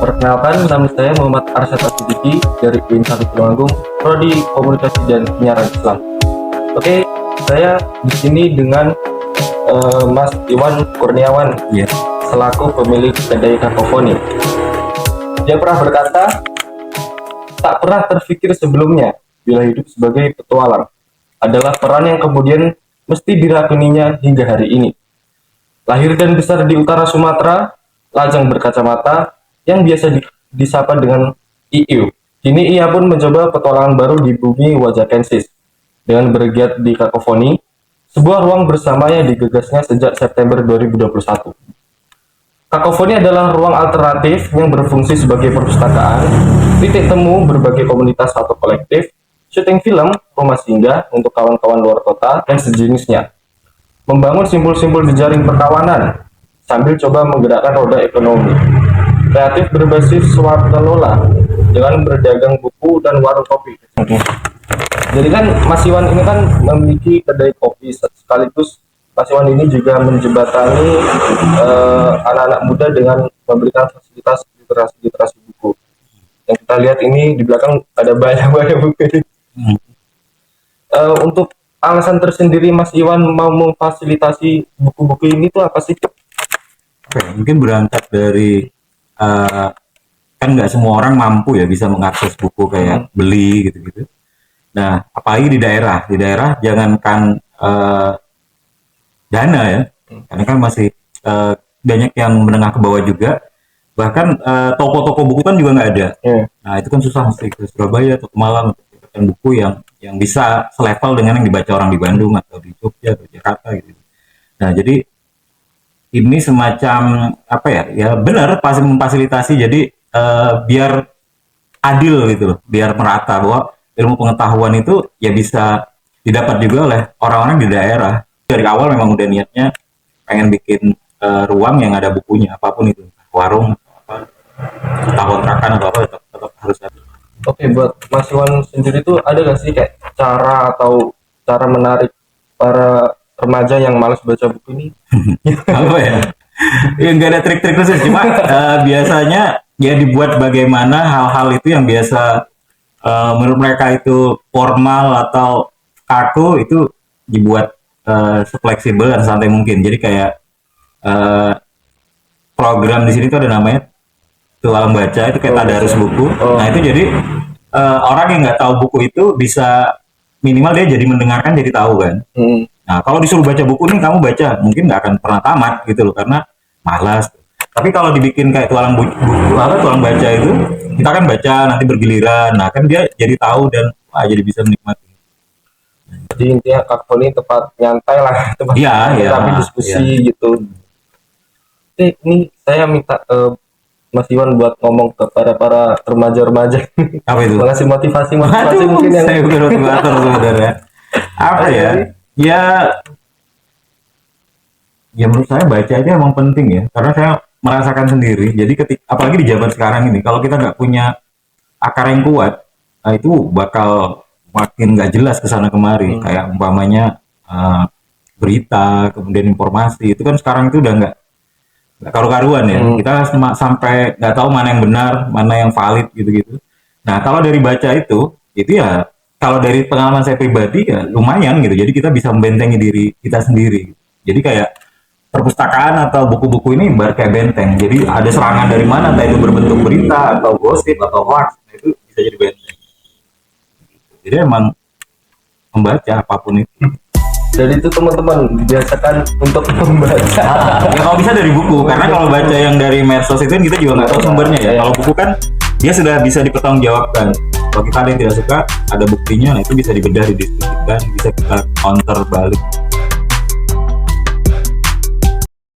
Perkenalkan, nama saya Muhammad Arsyad Siddiqui dari UIN 1 Tulungagung, Prodi Komunikasi dan Penyiaran Islam. Oke, saya di sini dengan Mas Iwan Kurniawan, selaku pemilik kedai Kakofoni. Dia pernah berkata, tak pernah terfikir sebelumnya bila hidup sebagai petualang adalah peran yang kemudian mesti dirakuninya hingga hari ini. Lahir dan besar di utara Sumatera, lajang berkacamata yang biasa disapa dengan Iiu. Kini ia pun mencoba petualangan baru di bumi Wajakensis dengan bergiat di Kakofoni, sebuah ruang bersama yang digagasnya sejak September 2021. Kakofoni adalah ruang alternatif yang berfungsi sebagai perpustakaan, titik temu berbagai komunitas atau kolektif, syuting film, rumah singgah untuk kawan-kawan luar kota, dan sejenisnya. Membangun simpul-simpul jejaring perkawanan, sambil coba menggerakkan roda ekonomi. Kreatif berbasis swakelola dengan berdagang buku dan warung kopi. Jadi kan Mas Iwan ini kan memiliki kedai kopi, sekaligus Mas Iwan ini juga menjembatani anak-anak muda dengan memberikan fasilitas literasi buku. Yang kita lihat ini di belakang ada banyak buku. Untuk alasan tersendiri Mas Iwan mau memfasilitasi buku-buku ini tuh apa sih? Oke, mungkin berangkat dari kan nggak semua orang mampu ya bisa mengakses buku kayak beli gitu-gitu. Nah, apalagi di daerah jangankan dana ya, karena kan masih banyak yang menengah ke bawah juga. Bahkan toko-toko buku kan juga nggak ada. Nah, itu kan susah, mesti ke Surabaya atau ke Malang untuk mendapatkan buku yang bisa selevel dengan yang dibaca orang di Bandung atau di Jogja atau Jakarta gitu. Nah, jadi ini semacam apa ya benar pasti memfasilitasi, jadi biar adil gitu loh, biar merata bahwa ilmu pengetahuan itu ya bisa didapat juga oleh orang-orang di daerah. Dari awal memang udah niatnya pengen bikin ruang yang ada bukunya, apapun itu, warung atau apa, kontrakan atau apa, tetap harus ada. Oke, buat Mas Iwan sendiri tuh ada gak sih kayak cara menarik para remaja yang malas baca buku ini? Apa ya? Ya nggak ada trik-trik khusus, cuma biasanya ya dibuat bagaimana hal-hal itu yang biasa menurut mereka itu formal atau kaku, itu dibuat sefleksibel dan santai mungkin. Jadi kayak program di sini tuh ada namanya Tualang Baca, itu kayak tadarus buku. Nah itu jadi orang yang nggak tahu buku itu bisa minimal dia jadi mendengarkan, jadi tahu kan. Nah, kalau disuruh baca buku nih, kamu baca, mungkin nggak akan pernah tamat gitu loh, karena malas. Tapi kalau dibikin kayak tualang baca itu, kita kan baca nanti bergiliran, nah kan dia jadi tahu dan jadi bisa menikmati. Jadi intinya Kakofoni tempat nyantai lah, tempat tapi diskusi gitu. Ini saya minta Mas Iwan buat ngomong kepada para remaja-remaja. Apa itu? Mengasih motivasi mungkin yang saya bukan motivator sebenarnya. Apa ya? Ya menurut saya baca aja emang penting ya, karena saya merasakan sendiri. Jadi apalagi di zaman sekarang ini, kalau kita nggak punya akar yang kuat, nah itu bakal makin nggak jelas kesana kemari. Kayak umpamanya berita, kemudian informasi, itu kan sekarang itu udah nggak karu-karuan ya. Kita sampai nggak tahu mana yang benar, mana yang valid gitu-gitu. Nah kalau dari baca itu ya, kalau dari pengalaman saya pribadi ya lumayan gitu. Jadi kita bisa membentengi diri kita sendiri. Jadi kayak perpustakaan atau buku-buku ini kayak benteng. Jadi ada serangan dari mana, entah itu berbentuk berita atau gosip atau hoax, itu bisa jadi benteng. Jadi emang membaca apapun itu. Jadi itu teman-teman biasakan untuk membaca. Ya kalau bisa dari buku, karena kalau baca yang dari medsos itu kita juga nggak tahu sumbernya ya. Kalau buku kan dia sudah bisa dipertanggungjawabkan. Kalau kita ada yang tidak suka, ada buktinya, nah itu bisa dibedah, didiskusikan, bisa kita counter balik.